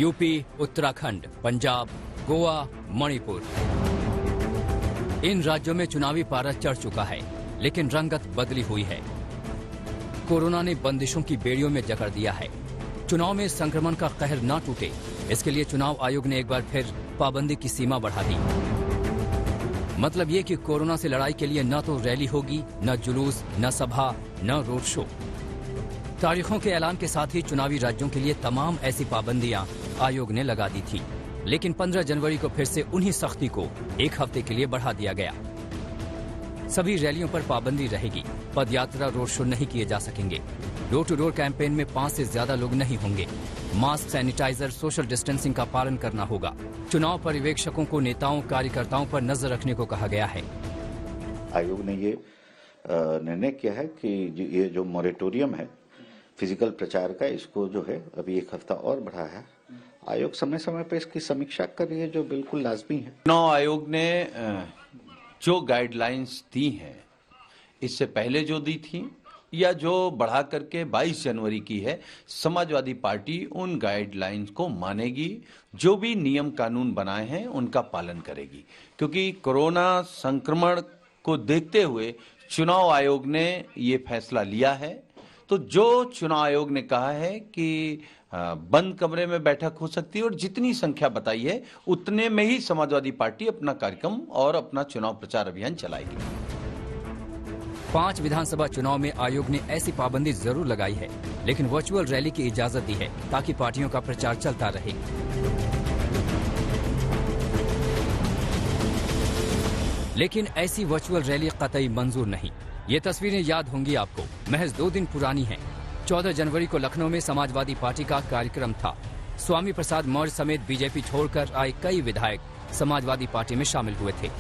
UP, Uttarakhand, Punjab, Goa, Manipur, इन राज्यों में चुनावी पारा चढ़ चुका है, लेकिन रंगत बदली हुई है। कोरोना ने बंदिशों की बेड़ियों में जकड़ दिया है। चुनाव में संक्रमण का कहर न टूटे, इसके लिए चुनाव आयोग ने एक बार फिर पाबंदी की सीमा बढ़ा दी। मतलब ये कि कोरोना से लड़ाई के लिए न तो रैली होगी, न जुलूस, न सभा, न रोड शो। तारीखों के ऐलान के साथ ही चुनावी राज्यों के लिए तमाम ऐसी पाबंदियां आयोग ने लगा दी थी, लेकिन 15 जनवरी को फिर से उन्हीं सख्ती को एक हफ्ते के लिए बढ़ा दिया गया। सभी रैलियों पर पाबंदी रहेगी, पदयात्रा, रोड शो नहीं किए जा सकेंगे। डोर टू डोर कैंपेन में 5 से ज्यादा लोग नहीं होंगे। मास्क, सैनिटाइजर, सोशल डिस्टेंसिंग का पालन करना होगा। चुनाव पर्यवेक्षकों को नेताओं, कार्यकर्ताओं पर नजर रखने को कहा गया है। आयोग ने ये निर्णय किया है कि ये जो मॉरेटोरियम है फिजिकल प्रचार का, इसको जो है अभी एक हफ्ता और बढ़ा है। आयोग समय समय पर इसकी समीक्षा कर रही है, जो बिल्कुल लाजमी है। चुनाव आयोग ने जो गाइडलाइंस दी हैं, इससे पहले जो दी थी या जो बढ़ा करके 22 जनवरी की है, समाजवादी पार्टी उन गाइडलाइंस को मानेगी। जो भी नियम कानून बनाए हैं उनका पालन करेगी, क्योंकि कोरोना संक्रमण को देखते हुए चुनाव आयोग ने ये फैसला लिया है। तो जो चुनाव आयोग ने कहा है कि बंद कमरे में बैठक हो सकती है और जितनी संख्या बताई है उतने में ही समाजवादी पार्टी अपना कार्यक्रम और अपना चुनाव प्रचार अभियान चलाएगी। 5 विधानसभा चुनाव में आयोग ने ऐसी पाबंदी जरूर लगाई है, लेकिन वर्चुअल रैली की इजाजत दी है ताकि पार्टियों का प्रचार चलता रहे। लेकिन ऐसी वर्चुअल रैली कतई मंजूर नहीं। ये तस्वीरें याद होंगी आपको, महज 2 दिन पुरानी हैं। 14 जनवरी को लखनऊ में समाजवादी पार्टी का कार्यक्रम था। स्वामी प्रसाद मौर्य समेत बीजेपी छोड़कर आए कई विधायक समाजवादी पार्टी में शामिल हुए थे।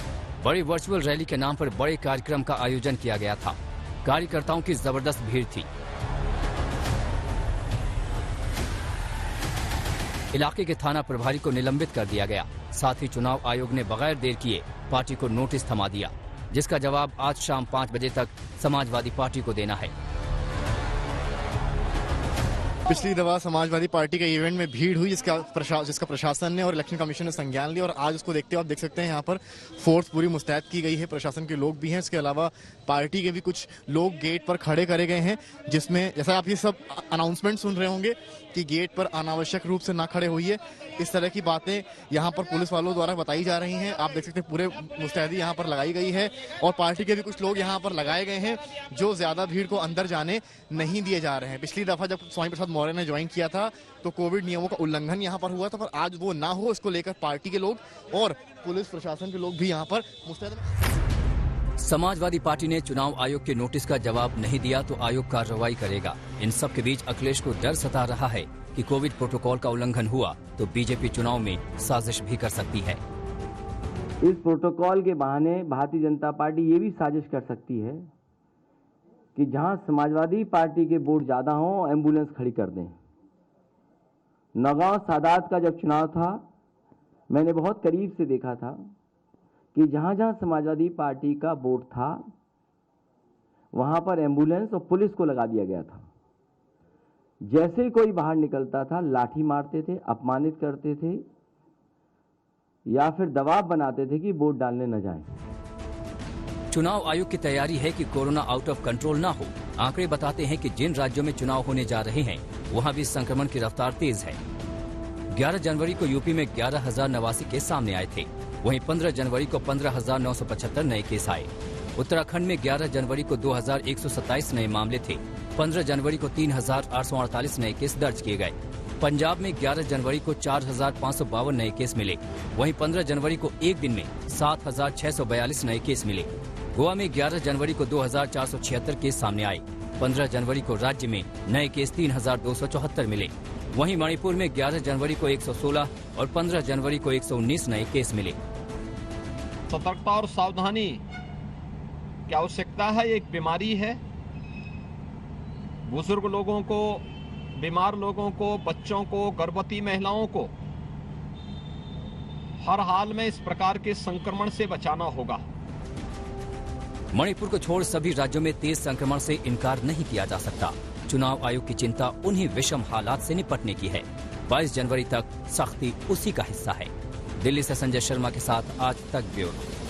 बड़ी वर्चुअल रैली के नाम पर बड़े कार्यक्रम का आयोजन किया गया था। कार्यकर्ताओं की जबरदस्त भीड़ थी। इलाके के थाना प्रभारी को निलंबित कर दिया गया। साथ ही चुनाव आयोग ने बगैर देर किए पार्टी को नोटिस थमा दिया, जिसका जवाब आज शाम 5 बजे तक समाजवादी पार्टी को देना है। पिछली दफा समाजवादी पार्टी के इवेंट में भीड़ हुई, जिसका प्रशासन ने और इलेक्शन कमीशन ने संज्ञान लिया, और आज उसको देखते हुए आप देख सकते हैं यहाँ पर फोर्स पूरी मुस्तैद की गई है। प्रशासन के लोग भी हैं, इसके अलावा पार्टी के भी कुछ लोग गेट पर खड़े करे गए हैं, जिसमें जैसा आप ये सब अनाउंसमेंट सुन रहे होंगे कि गेट पर अनावश्यक रूप से ना खड़े होइए, इस तरह की बातें यहाँ पर पुलिस वालों द्वारा बताई जा रही हैं। आप देख सकते हैं पूरे मुस्तैदी यहाँ पर लगाई गई है, और पार्टी के भी कुछ लोग यहाँ पर लगाए गए हैं जो ज्यादा भीड़ को अंदर जाने नहीं दिए जा रहे हैं। पिछली दफा जब स्वामी प्रसाद मौर्य ने ज्वाइन किया था तो कोविड नियमों का उल्लंघन यहाँ पर हुआ था, पर आज वो ना हो, इसको लेकर पार्टी के लोग और पुलिस प्रशासन के लोग भी यहाँ पर मुस्तैद। समाजवादी पार्टी ने चुनाव आयोग के नोटिस का जवाब नहीं दिया तो आयोग कार्रवाई करेगा। इन सब के बीच अखिलेश को डर सता रहा है कि कोविड प्रोटोकॉल का उल्लंघन हुआ तो बीजेपी चुनाव में साजिश भी कर सकती है। इस प्रोटोकॉल के बहाने भारतीय जनता पार्टी ये भी साजिश कर सकती है कि जहां समाजवादी पार्टी के वोट ज्यादा हों, एम्बुलेंस खड़ी कर दें। नौगांव सादात का जब चुनाव था, मैंने बहुत करीब से देखा था कि जहां जहां समाजवादी पार्टी का वोट था वहां पर एम्बुलेंस और पुलिस को लगा दिया गया था। जैसे ही कोई बाहर निकलता था लाठी मारते थे, अपमानित करते थे या फिर दबाव बनाते थे कि वोट डालने न जाएं। चुनाव आयोग की तैयारी है कि कोरोना आउट ऑफ कंट्रोल ना हो। आंकड़े बताते हैं कि जिन राज्यों में चुनाव होने जा रहे हैं वहां भी संक्रमण की रफ्तार तेज है। 11 जनवरी को यूपी में 11,089 केस सामने आए थे। वहीं 15 जनवरी को 15,975 नए केस आए। उत्तराखंड में 11 जनवरी को 2,127 नए मामले थे। 15 जनवरी को 3,848 नए केस दर्ज किए गए। पंजाब में 11 जनवरी को 4,552 नए केस मिले। वहीं 15 जनवरी को एक दिन में 7,642 नए केस मिले। गोवा में 11 जनवरी को 2,476 केस सामने आए। 15 जनवरी को राज्य में नए केस 3,274 मिले। वहीं मणिपुर में 11 जनवरी को 116 और 15 जनवरी को 119 नए केस मिले। सतर्कता और सावधानी की आवश्यकता है। एक बीमारी है। बुजुर्ग लोगों को, बीमार लोगों को, बच्चों को, गर्भवती महिलाओं को हर हाल में इस प्रकार के संक्रमण से बचाना होगा। मणिपुर को छोड़ सभी राज्यों में तेज संक्रमण से इनकार नहीं किया जा सकता। चुनाव आयोग की चिंता उन्हीं विषम हालात से निपटने की है। 22 जनवरी तक सख्ती उसी का हिस्सा है। दिल्ली से संजय शर्मा के साथ आज तक ब्यूरो।